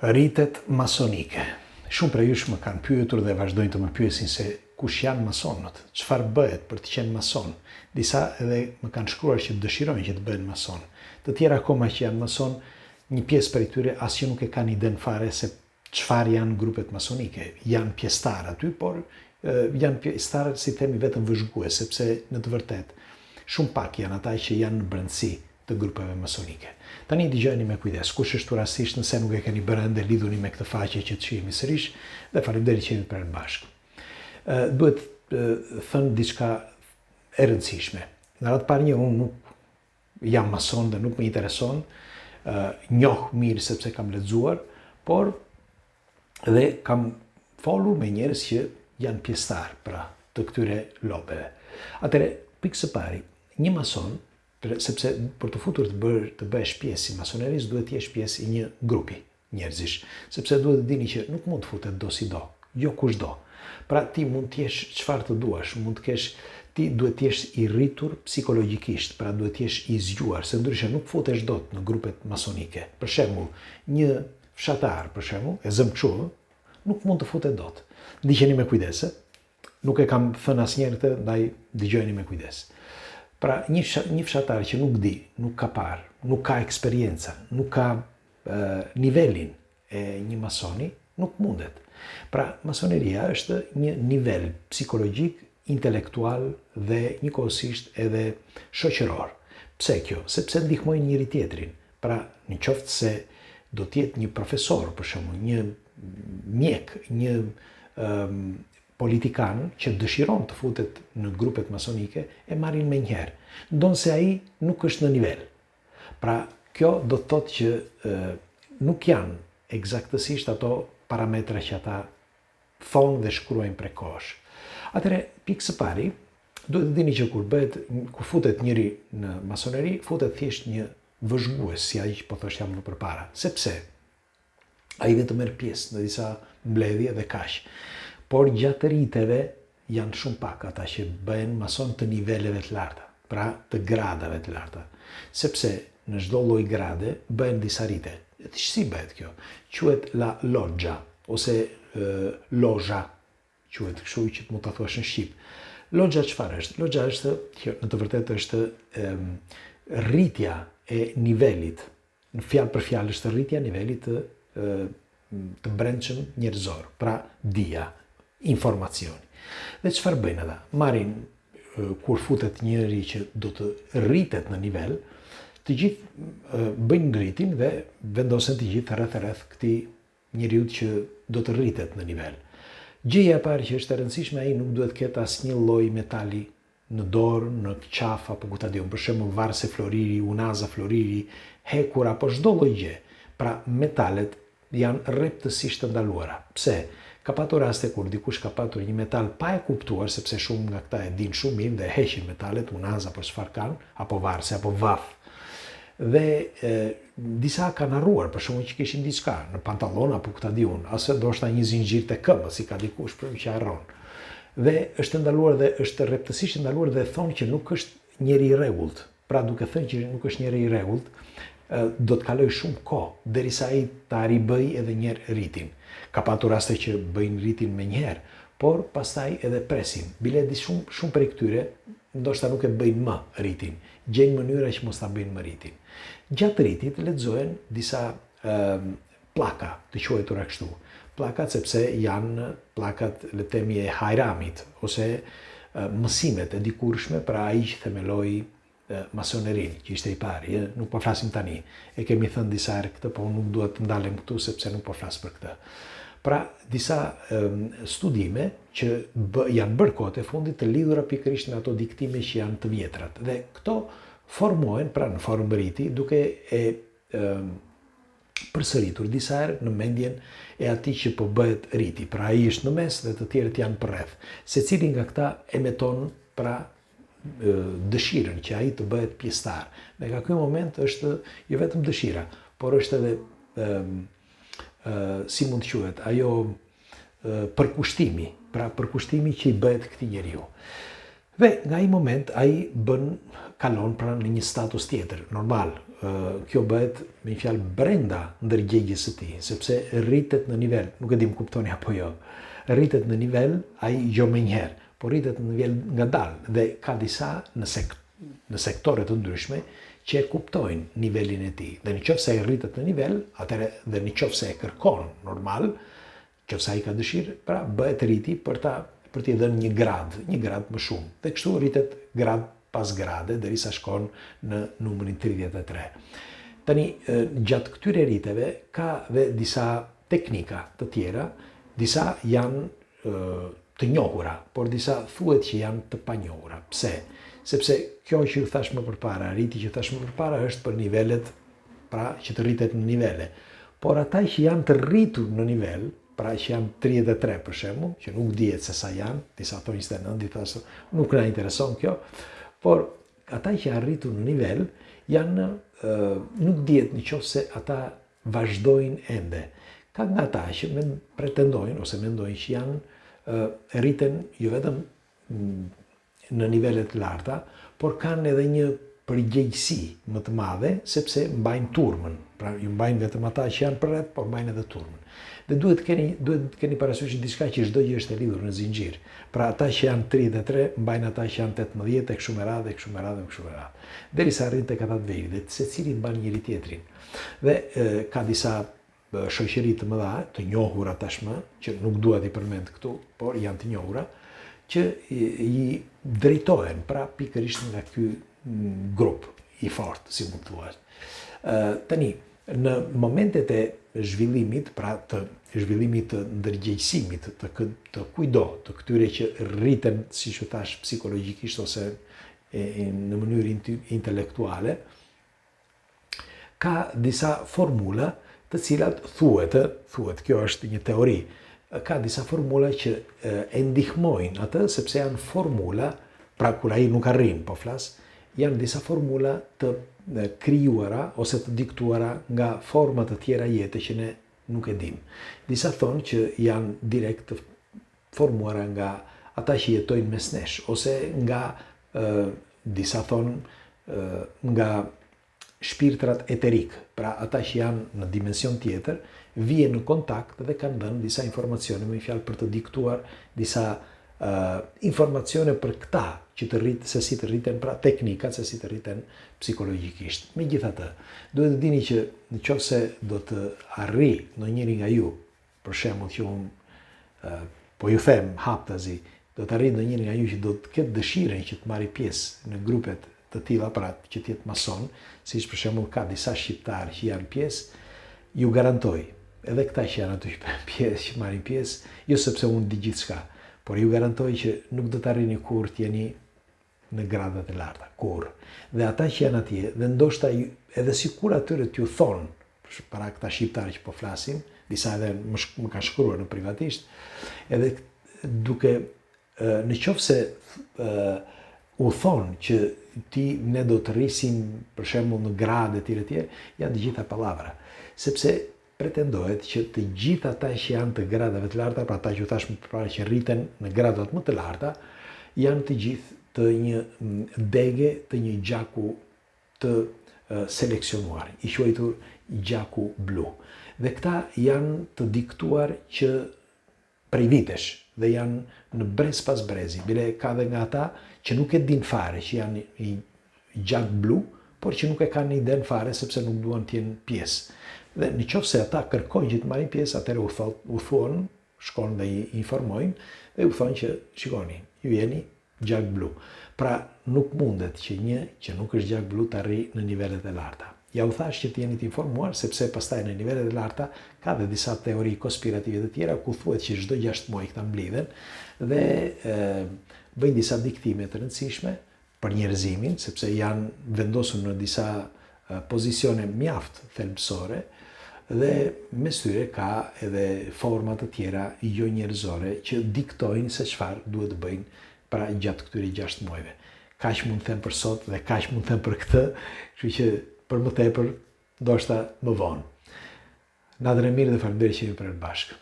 Rritet masonike. Shumë prej jush më kanë pyetur dhe vazhdojnë të më pyesin se kush janë masonët, çfarë bëhet për të qenë mason. Disa edhe më kanë shkruar që dëshirojnë që të bëhen mason. Të tjera akoma që janë mason, një pjesë prej tyre asnjë nuk e kanë iden fare se çfarë janë grupet masonike. Janë pjesëtar aty, por janë pjesëtar si themi vetëm vëzhgues, sepse në të vërtetë shumë pak janë ata që janë në brendësi të grupeve masonike. Tani dëgjoni me kujdes, kush është rastisht nëse nuk e keni bërë ende, lidhuni me këtë faqe që të shihemi sërish dhe faleminderit që jemi për bashkë. Duhet thënë diçka e rëndësishme. Në radhë parë një, unë nuk jam mason dhe nuk më intereson, njoh mirë sepse kam lexuar, por dhe kam folur me njerëz që janë pjesëtar pra të këtyre lobeve. Atëre, pikë së pari, një mason, sepse për të futur të bëhesh pjesë i masonerisë, duhet të jesh pjesë i një grupi njerëzish, sepse duhet të dini që nuk mund të futet do si do, jo kushdo. Pra ti mund të jesh çfarë të duash, ti duhet të jesh i rritur psikologjikisht, pra duhet të jesh i zgjuar, se ndryshe nuk futesh dot në grupet masonike. Për shembull, një fshatar, për shembull, e zëm kështu, nuk mund të futet dot. Ndiqeni me kujdes, nuk e kam thënë asnjëherë këtë, ndaj dëgjoni me kujdes. Pra, një fshatar që nuk di, nuk ka parë, nuk ka eksperjenca, nuk ka nivelin e një masoni, nuk mundet. Pra, masoneria është një nivel psikologjik, intelektual dhe njëkohësisht edhe shoqëror. Pse kjo? Sepse ndihmojnë njëri tjetrin. Pra, në qoftë se do të jetë një profesor, për shembull, një mjek, një politikan që dëshiron të futet në grupet masonike, e marrin me njëherë. Ndonë se ai nuk është në nivel. Pra, kjo do të thotë që nuk janë eksaktësisht ato parametra që ata thonë dhe shkruajnë prej kohësh. Atëre, pikë së pari, duhet të dini që kur futet njëri në masoneri, futet thjesht një vëzhgues, si ai që po thosh jam më përpara. Sepse ai vetëm merr pjesë në disa mbledhje dhe kaq. Por gjatë rriteve janë shumë pak ata që bëhen mason të niveleve të larta, pra të gradave të larta. Sepse në çdo lloj grade bëhen disa rrite. Si bëhet kjo? Quhet la loggia ose lozha, quhet kështu që mund ta thuash në shqip. Loggia çfarë është? Loggia është, në të vërtetë është rritja e nivelit. Në fjalë për fjalë është rritja e nivelit të brendshëm njerëzor, pra dia, informacioni. Dhe çfarë bëjnë ata? Marrin kur futet njëri që do të rritet në nivel, të gjithë bëjnë ngritin dhe vendosen të gjithë rreth këtij njeriu që do të rritet në nivel. Gjëja e parë që është e rëndësishme, ai nuk duhet të ketë asnjë lloj metali në dorë, në qafë apo ku ta diun, për shembull varse floriri, unaza floriri, hekur apo çdo lloj gjë. Pra metalet janë rreptësisht të ndaluara. Pse? Ka patur raste kur dikush ka patur një metal pa e kuptuar, sepse shumë nga këta e dinë shumë mirë dhe heqin metalet, unaza apo çfarë kanë, apo varse apo vaf. Dhe disa kanë harruar, për shembull që kishin diçka në pantallon apo ku ta di unë, ose ndoshta një zinxhir te këmbë, si ka dikush për që harron. Dhe është ndaluar dhe është rreptësisht ndaluar dhe thonë që nuk është njeri i rregullt. Pra duke thënë që nuk është njeri i rregullt, do të kaloj shumë kohë derisa ai ta ribëj edhe një herë rritin. Ka patur raste që bëjnë rritin me njëherë, por pastaj edhe presin. Bile di shumë prej këtyre, ndoshta nuk e bëjnë më rritin. Gjejnë mënyra që mos ta bëjnë më rritin. Gjatë rritit lexohen disa pllaka, të quajtura kështu. Pllakat sepse janë pllakat le të themi e Hajramit ose mësimet e dikurshme për ai që themeloi masonerin, që ishte i pari, nuk po flasim tani. E kemi thënë disa herë këtë, po nuk duhet të ndalem këtu sepse nuk po flas për këtë. Pra, disa studime që janë bërë kohët e fundit të lidhura pikërisht me ato diktime që janë të vjetrat. Dhe këto formohen, pra në formë rriti, duke e përsëritur disa herë në mendjen e atij që po bëhet rriti. Pra ai është në mes dhe të tjerët janë përreth. Secili nga këta emeton pra dëshirën që ai të bëhet pjesëtar. Dhe nga ky moment është jo vetëm dëshira, por është edhe si mund të quhet, ajo përkushtimi, pra përkushtimi që i bëhet këtij njeriu. Dhe nga ai moment ai kalon pra në një status tjetër, normal. Kjo bëhet me një fjalë brenda ndërgjegjes së tij, sepse rritet në nivel, nuk e di më kuptoni apo jo. Rritet në nivel ai jo më njëherë, por rritet në nivel ngadalë dhe ka disa në sektore të ndryshme që e kuptojnë nivelin e tij. Dhe nëse ai rritet në nivel, atëherë dhe nëse e kërkon normal, nëse ai ka dëshirë, pra bëhet rriti për t'i dhënë një grad më shumë. Dhe kështu rritet grad pas grade, derisa shkon në numrin 33. Tani, gjatë këtyre rriteve, ka dhe disa teknika të tjera, disa janë të njohura, por disa thuhet që janë të panjohura. Pse? Sepse kjo që ju thash më përpara, rriti që thash më përpara është për nivelet, pra që të rritet në nivele. Por ata që janë të rritur në nivel, pra që janë 33 për shembull, që nuk dihet se sa janë, disa thonë 29, disa nuk na intereson kjo, por ata që janë rritur në nivel, nuk dihet nëse ata vazhdojnë ende. Ka nga ata që pretendojnë ose mendojnë që janë rriten jo vetëm në nivelet larta, por kanë edhe një përgjegjësi më të madhe, sepse mbajnë turmën. Pra, ju mbajnë vetëm ata që janë përreth, por mbajnë edhe turmën. Dhe duhet keni parasysh diçka që çdo gjë është e lidhur në zinxhir. Pra, ata që janë 33 mbajnë ata që janë 18 e kështu me radhë, e kështu me radhë, e kështu me radhë. Derisa arrin tek ata të veri, dhe secili mban njëri tjetrin. Dhe ka disa shoqëri të mëdha, të njohura tashmë, që nuk dua t'i përmend këtu, por janë të njohura, që i drejtohen, pra pikërisht nga ky grup i fortë, si mund të thuash. Tani, në momentet e zhvillimit, pra të zhvillimit të ndërgjegjësimit të kujdo, të këtyre që rriten, siç u thash, psikologjikisht ose në mënyrë intelektuale, ka disa formula të cilat thuhet, kjo është një teori, ka disa formula që e ndihmojnë atë, sepse janë formula, pra kur ai nuk arrin, po flas, janë disa formula të krijuara ose të diktuara nga forma të tjera jete që ne nuk e dim. Disa thonë që janë direkt të formuara nga ata që jetojnë mes nesh, ose nga disa thonë nga shpirtrat eterik, pra ata që janë në dimension tjetër, vijen në kontakt dhe kanë dhënë disa informacione, me fjalë për të diktuar disa informacione për këta që se si të rriten, pra teknikat se si të rriten psikologjikisht. Megjithatë, duhet të dini që nëse do të arri në njëri nga ju, për shembull që unë po ju them haptazi, do të arri në njëri nga ju që do të ketë dëshirën që të marrë pjesë në grupet të tilla, pra që të jetë mason, siç për shembull ka disa shqiptarë që janë pjesë, ju garantoj, edhe këta që janë aty që marrin pjesë, jo sepse unë di gjithçka, por ju garantoj që nuk do të arrini kur të jeni në gradat e larta, kur. Dhe ata që janë atje, dhe ndoshta edhe sikur atyre t'ju thonë, para këta shqiptarë që po flasim, disa edhe më ka shkruar në privatisht, edhe duke në qoftë se u thonë që ne do të rrisim për shembull në grade të tjera, janë të gjitha pallavra, sepse pretendohet që të gjitha ata që janë të gradave të larta, pra ata që thash më parë që rriten në gradat më të larta, janë të gjithë të një dege, të një gjaku të seleksionuar, i quajtur gjaku blu. Dhe këta janë të diktuar që prej vitesh dhe janë në brez pas brezi. Bile ka dhe nga ata që nuk e din fare që janë i gjak blu, por që nuk e kanë iden fare sepse nuk duan të jenë pjesë. Dhe në qoftë se ata kërkojnë që të marrin pjesë, atëherë u thonë, shkojnë dhe i informojnë dhe u thonë që shikoni, ju jeni gjak blu. Pra nuk mundet që një që nuk është gjak blu të arri në nivelet e larta. Ja u thash që të jeni të informuar, sepse pastaj në nivelet e larta ka dhe disa teori konspirative të tjera ku thuhet që çdo 6 muaj këta mblidhen dhe bëjnë disa diktime të rëndësishme për njerëzimin, sepse janë vendosur në disa pozicione mjaft thelbësore dhe mes tyre ka edhe forma të tjera jo njerëzore që diktojnë se çfarë duhet të bëjnë pra gjatë këtyre 6 muajve. Kaq mund të them për sot dhe kaq mund të them për këtë, kështu që për më tepër ndoshta më vonë. Natën e mirë dhe faleminderit që jemi për bashkë.